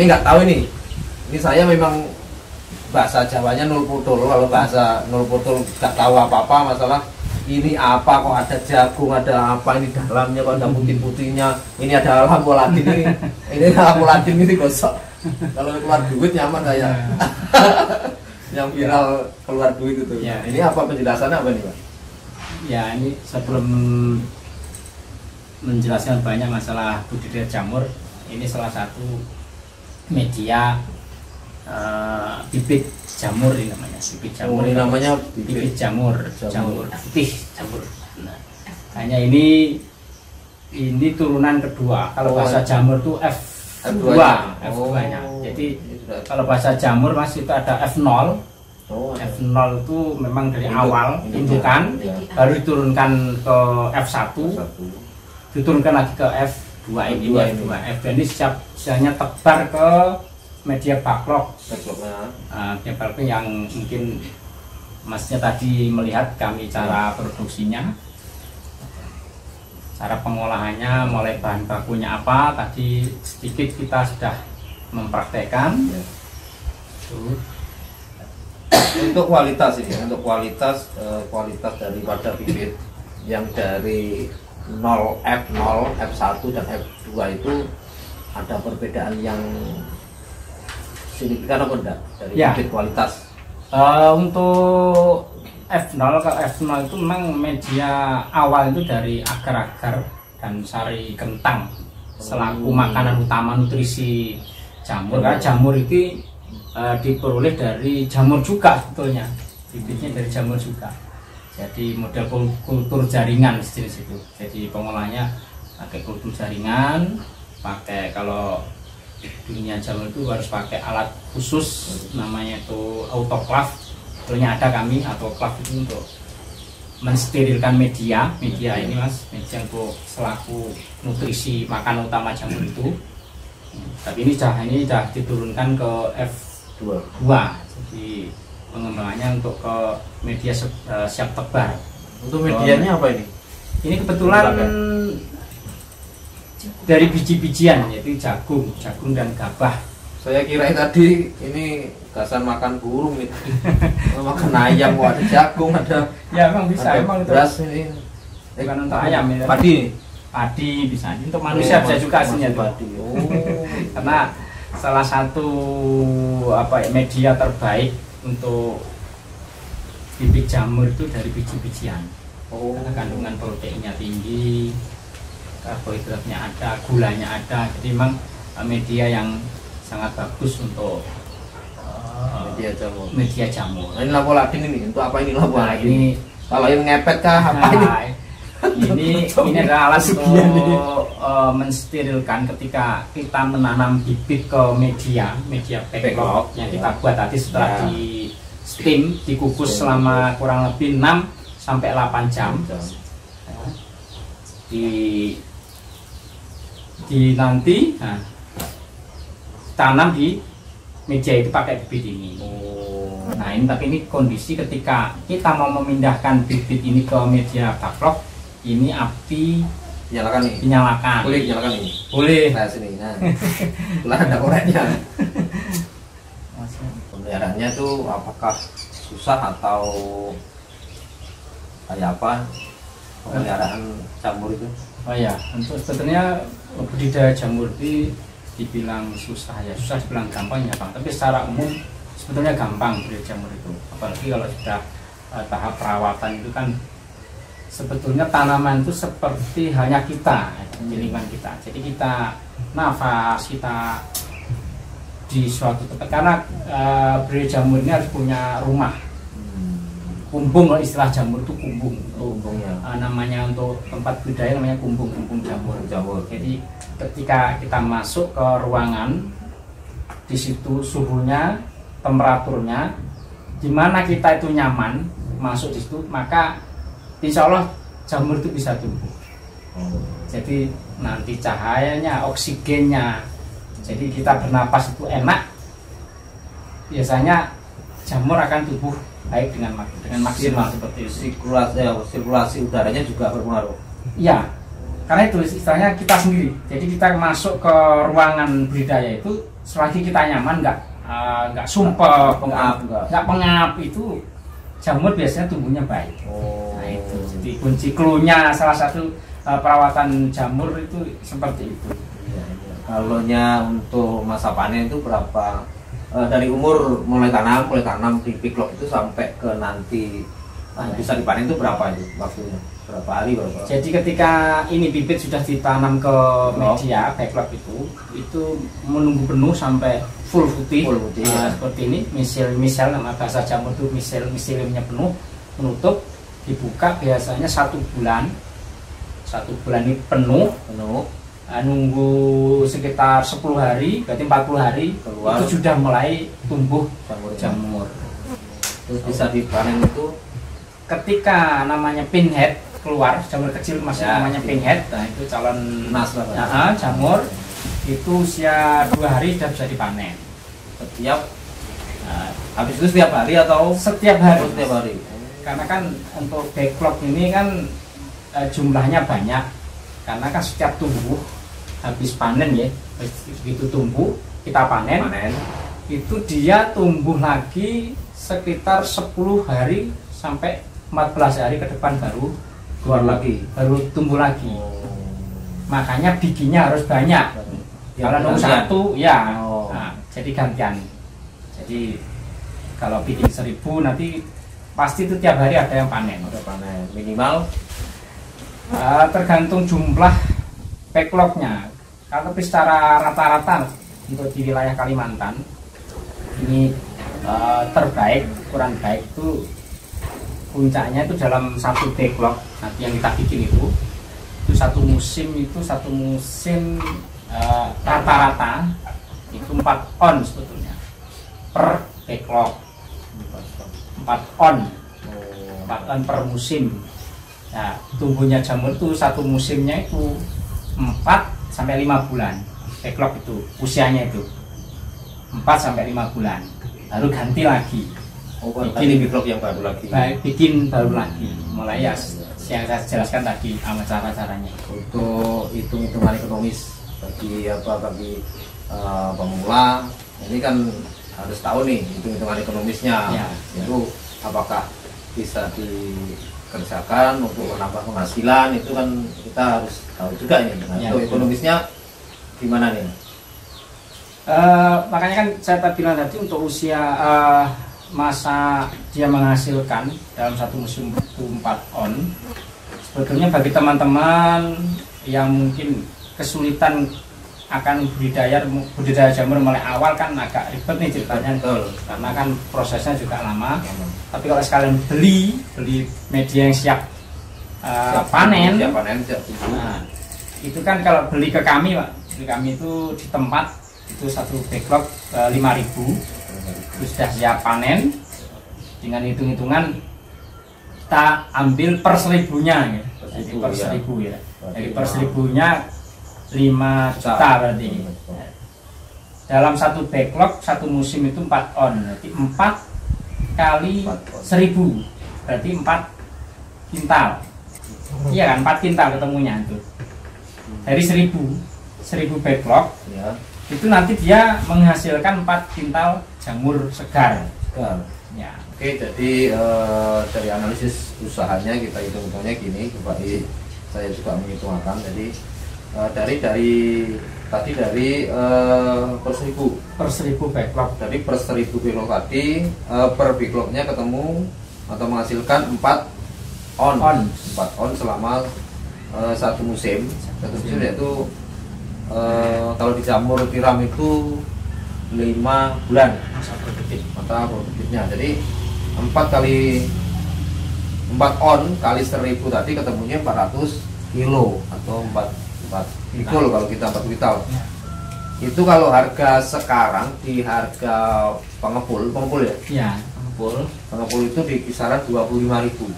ini nggak tahu ini saya memang bahasa Jawanya nul putul, kalau bahasa nul putul nggak tahu apa-apa masalah ini apa, kok ada jagung, ada apa ini dalamnya, kok ada putih-putihnya, ini ada lampu ladin ini lampu ladin ini gosok, kalau keluar duit nyaman kayak yang viral keluar duit itu. Ya, ini apa penjelasannya apa nih Pak? Ya, ini sebelum menjelaskan banyak masalah budidaya jamur, ini salah satu media bibit jamur ini namanya, bibit jamur. Ini namanya bibit jamur putih jamur. Nah, hanya ini turunan kedua. Kalau bahasa jamur itu F2 nya. Jadi kalau bahasa jamur Mas itu ada F0. F0 itu memang dari awal indukan, baru diturunkan ke F1, diturunkan lagi ke F2 ini. F2 ini siapnya tebar ke media backlog. Media backlog yang mungkin Masnya tadi melihat kami cara produksinya, cara pengolahannya, mulai bahan bakunya apa, tadi sedikit kita sudah mempraktekkan. Untuk kualitas ini, untuk kualitas daripada bibit yang dari 0 F0, F1 dan F2 itu ada perbedaan yang signifikan apa enggak dari bibit kualitas? Untuk F0 ke F0 itu memang media awal itu dari agar-agar dan sari kentang selaku makanan utama nutrisi jamur. Karena jamur itu diperoleh dari jamur juga sebetulnya, bibitnya dari jamur juga. Jadi model kultur jaringan sejenis itu. Jadi pengolahnya pakai kultur jaringan, pakai kalau dunia jamur itu harus pakai alat khusus namanya itu autoclave. Sebetulnya ada kami autoclave itu untuk mensterilkan media ini Mas, media untuk selaku nutrisi makanan utama jamur itu. Tapi ini sudah diturunkan ke F2. Jadi pengembangannya untuk ke media siap tebar. Untuk medianya apa ini? Ini kebetulan dari biji-bijian, yaitu jagung dan gabah. Saya kira tadi ini gasan makan burung itu. Makan ayam, ada jagung, ada. Ya memang bisa, memang itu. Beras ini. Bukan untuk ayam ya. Padi bisa. Untuk manusia bisa juga aslinya padi. Karena salah satu media terbaik untuk bibit jamur itu dari biji-bijian. Karena kandungan proteinnya tinggi, karbohidratnya ada, gulanya ada. Jadi memang media yang sangat bagus untuk media jamur. Nah, ini lampu ladin ini untuk apa ini lampu ladin? Ini kalau yang ngepet kah apa ini? Ini adalah alat untuk mensterilkan ketika kita menanam bibit ke media backlog yang kita buat tadi setelah di steam, dikukus selama kurang lebih 6 sampai 8 jam. Nanti tanam di media itu pakai bibit ini. Nah ini tapi ini kondisi ketika kita mau memindahkan bibit ini ke media backlog, ini api dinyalakan. Boleh dinyalakan ini? Boleh. Nah sini, nah ada koreknya. Pemeliharaannya tuh apakah susah atau kayak apa pemeliharaan jamur itu? Oh ya, untuk sebetulnya budidaya jamur itu dibilang susah ya, susah dibilang gampang ya Bang. Tapi secara umum sebetulnya gampang budidaya jamur itu. Apalagi kalau sudah tahap perawatan itu kan sebetulnya tanaman itu seperti hanya kita, lingkungan kita. Jadi kita nafas, kita di suatu tempat. Karena budidaya jamur ini harus punya rumah. Kumbung, kalau istilah jamur itu kumbung. Namanya untuk tempat budidaya namanya kumbung jamur. Jadi ketika kita masuk ke ruangan, di situ suhunya, temperaturnya, di mana kita itu nyaman masuk di situ, maka insya Allah jamur itu bisa tumbuh. Jadi nanti cahayanya, oksigennya, jadi kita bernapas itu enak. Biasanya jamur akan tumbuh baik dengan maksimal seperti itu. Sirkulasi udaranya juga berpengaruh. Iya, karena itu istilahnya kita sendiri. Jadi kita masuk ke ruangan budidaya itu selagi kita nyaman, nggak sumpah, nggak pengap, itu jamur biasanya tumbuhnya baik. Nah itu jadi kunci cluenya, salah satu perawatan jamur itu seperti itu. Kalau untuk masa panen itu berapa, dari umur mulai tanam di piglok itu sampai ke nanti bisa dipanen itu berapa itu waktunya, berapa hari berapa? Jadi ketika ini bibit sudah ditanam ke media backlog itu menunggu penuh sampai full putih, ya. Seperti ini, misel nama bahasa jamur itu miseliumnya penuh, menutup, dibuka biasanya 1 bulan ini penuh. Nunggu sekitar 10 hari, berarti 40 hari keluar, itu sudah mulai tumbuh jamur. Terus bisa dipanen itu ketika namanya pinhead keluar, jamur kecil masih namanya pinhead. Nah itu calon jamur itu usia 2 hari sudah bisa dipanen. Habis itu setiap hari atau setiap hari? Setiap hari. Karena kan untuk backlog ini kan jumlahnya banyak, karena kan setiap tumbuh habis panen ya, begitu tumbuh kita panen, itu dia tumbuh lagi sekitar 10 hari sampai 14 hari ke depan baru keluar lagi, baru tumbuh lagi. Makanya bikinnya harus banyak. Kalau nunggu 1 ya, nah, jadi gantian. Jadi kalau bikin 1000 nanti pasti itu tiap hari ada yang panen. Minimal tergantung jumlah backlognya. Tapi secara rata-rata untuk di wilayah Kalimantan ini terbaik, ukuran baik itu puncaknya itu dalam 1 backlog nanti yang kita bikin itu 1 musim rata-rata itu 4 on sebetulnya per backlog, 4 on per musim. Nah, tumbuhnya jamur itu 1 musimnya itu 4 sampai 5 bulan. Backlog itu usianya itu 4 sampai 5 bulan. Baru ganti lagi. Bikin backlog yang baru lagi. Bikin baru lagi. Mulai ya yang saya jelaskan tadi sama cara-caranya. Untuk hitung-hitungan ekonomis bagi pemula, ini kan harus tahu nih hitung-hitungan ekonomisnya. Itu apakah bisa dikerjakan untuk menambah penghasilan, itu kan kita harus tahu juga ini. Untuk ekonomisnya gimana nih? Makanya kan saya tadi bilang tadi untuk usia masa dia menghasilkan dalam 1 musim itu 4 on. Sebetulnya bagi teman-teman yang mungkin kesulitan akan budidaya jamur mulai awal kan agak ribet nih ceritanya, karena kan prosesnya juga lama. Tapi kalau sekalian beli media yang siap panen, nah, itu kan kalau beli ke kami Pak, di kami itu di tempat itu 1 backlog 5.000 itu sudah siap panen. Dengan hitung-hitungan kita ambil per 1000-nya ya. Jadi per 1000 ya. Jadi per 1000-nya 5 juta berarti. Dalam 1 backlog 1 musim itu 4 on, berarti 4 kali 1000 berarti 4 kintal. Iya kan, 4 kintal ketemunya itu. Dari 1000 backlog itu nanti dia menghasilkan 4 kintal jamur segar. Ya. Oke, jadi dari analisis usahanya kita hitung-hitungnya gini, saya juga menghitungkan. Jadi dari tadi per 1000 backlog. Jadi per 1000 backlog tadi per backlognya ketemu atau menghasilkan 4 on selama 1 musim. Satu musim yaitu kalau di jamur tiram itu 5 bulan masa produktifnya. Jadi 4 on kali 1000 tadi ketemunya 400 kilo atau 4 pikul kalau kita 4 kuintal. Itu kalau harga sekarang di harga pengepul ya? Iya, pengepul itu di kisaran 25.000.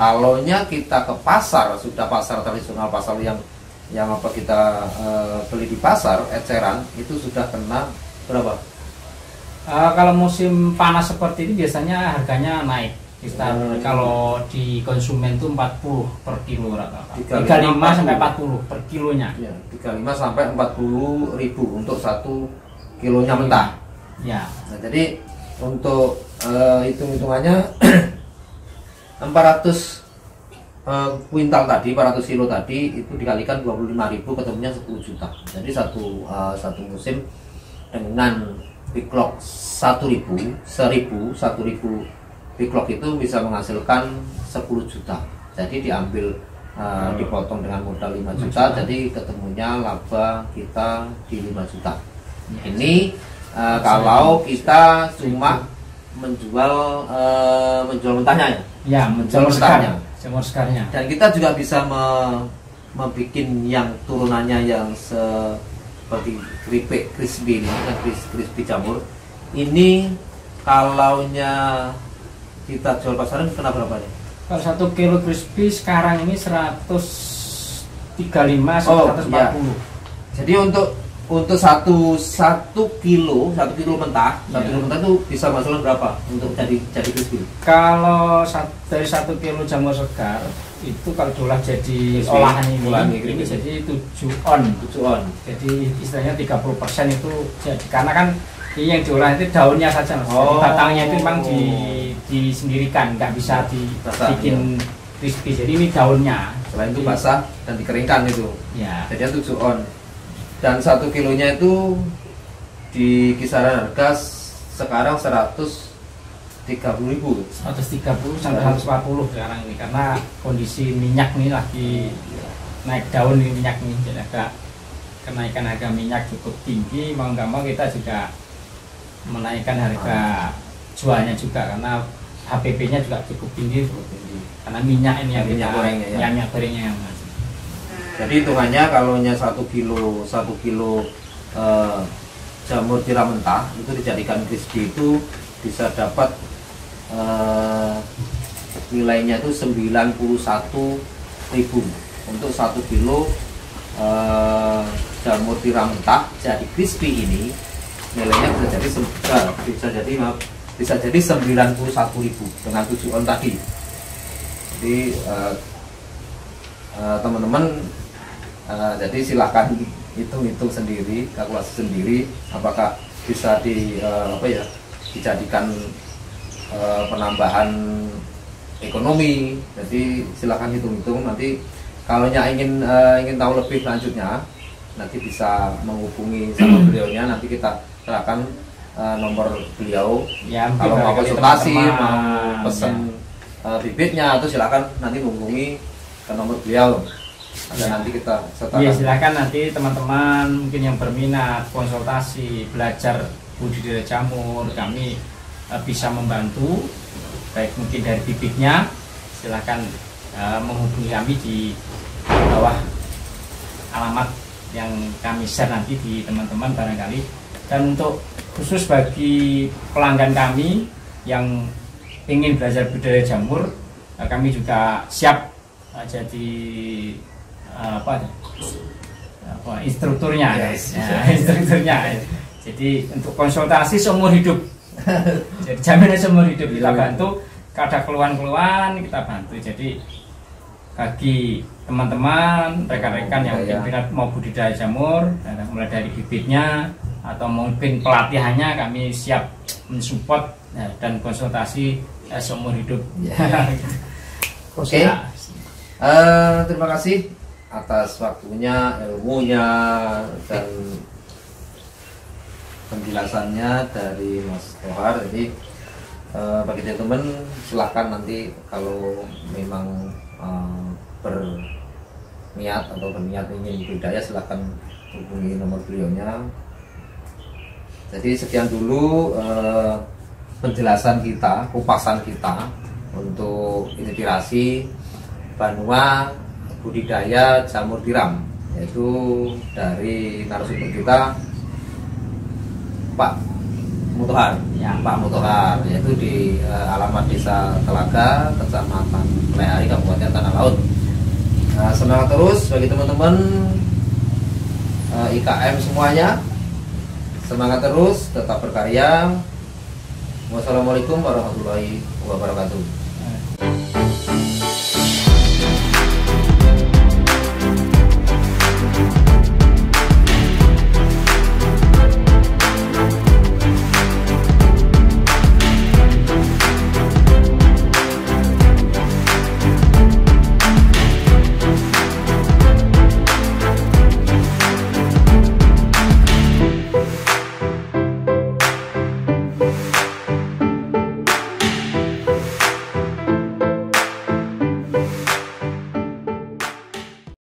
Kalau kita ke pasar, sudah pasar tradisional, pasar yang apa kita beli di pasar eceran itu sudah kena berapa? Kalau musim panas seperti ini biasanya harganya naik. Kalau di konsumen itu 40 per kilo rata-rata. 35 sampai 40 per kilonya. Ya, 35 sampai 40.000 untuk 1 kilonya mentah. Ya. Nah, jadi untuk hitung-hitungannya 400 kuintal tadi, 400 kilo tadi itu dikalikan 25.000 ketemunya 10 juta. Jadi satu musim dengan piklok 1.000 piklok itu bisa menghasilkan 10 juta. Jadi diambil dipotong dengan modal 5 juta, jadi ketemunya laba kita di 5 juta. Ini kalau kita cuma menjual mentahnya ya. Ya, menjual sekarnya. Jamur sekarnya. Dan kita juga bisa membuat yang turunannya yang seperti keripik crispy ini, crispy jamur. Ini kalaunya kita jual pasaran kena berapa nih? Kalau 1 kilo crispy sekarang ini 135 140. Ya. Jadi untuk satu kilo mentah, kilo mentah itu bisa masukan berapa untuk jadi crispy? Kalau dari 1 kilo jamur segar itu kalau diolah jadi olahan ini jadi 7 on. Jadi istilahnya 30% itu jadi, karena kan ini yang diolah itu daunnya saja, Mas. Jadi batangnya itu memang disendirikan, nggak bisa dibikin crispy. Jadi ini daunnya. Selain itu basah dan dikeringkan itu. Ya. Jadi 7 on. Dan 1 kilonya itu di kisaran harga sekarang 130.000. 130 sampai 140 sekarang ini, karena kondisi minyak nih lagi naik daun ini, minyak nih, jadi agak kenaikan harga minyak cukup tinggi. Mau nggak mau kita juga menaikkan harga jualnya juga, karena HPP-nya juga cukup tinggi karena minyak ini yang minyak gorengnya ya. Minyak gorengnya yang masih. Jadi hitungannya kalau 1 kilo jamur tiram mentah itu dijadikan crispy itu bisa dapat nilainya itu 91.000 untuk 1 kilo jamur tiram mentah jadi crispy ini nilainya bisa jadi 91.000 dengan 7 on tadi. Jadi teman-teman jadi silahkan hitung-hitung sendiri, kalkulasi sendiri apakah bisa dijadikan penambahan ekonomi. Jadi silahkan hitung-hitung, nanti kalau ingin tahu lebih lanjutnya nanti bisa menghubungi sama beliaunya, nanti kita serahkan nomor beliau ya, kalau mau konsultasi, mau pesen bibitnya, atau silahkan nanti menghubungi ke nomor beliau. Nanti kita sertakan. Ya, silakan nanti teman-teman mungkin yang berminat konsultasi belajar budidaya jamur, kami bisa membantu, baik mungkin dari bibitnya, silakan menghubungi kami di bawah alamat yang kami share nanti di teman-teman barangkali. Dan untuk khusus bagi pelanggan kami yang ingin belajar budidaya jamur, kami juga siap jadi instrukturnya. Yes. Ya, instrukturnya. Jadi untuk konsultasi seumur hidup. Jadi jaminan seumur hidup kita bantu. Kalau ada keluhan-keluhan kita bantu. Jadi bagi teman-teman, rekan-rekan yang mungkin mau budidaya jamur, mulai dari bibitnya atau mungkin pelatihannya, kami siap mensupport dan konsultasi seumur hidup. Oke. Terima kasih atas waktunya, ilmunya, dan penjelasannya dari Mas Tohar. Jadi bagi teman-teman silahkan nanti kalau memang berniat ingin budidaya, silahkan hubungi nomor beliaunya. Jadi sekian dulu penjelasan kita, kupasan kita untuk inspirasi Banua budidaya jamur tiram, yaitu dari narasumber kita Pak Mutohar, Pak Mutohar, yaitu di alamat Desa Telaga, Kecamatan Lehari, Kabupaten Tanah Laut. Semangat terus bagi teman-teman IKM semuanya, semangat terus, tetap berkarya. Wassalamualaikum warahmatullahi wabarakatuh.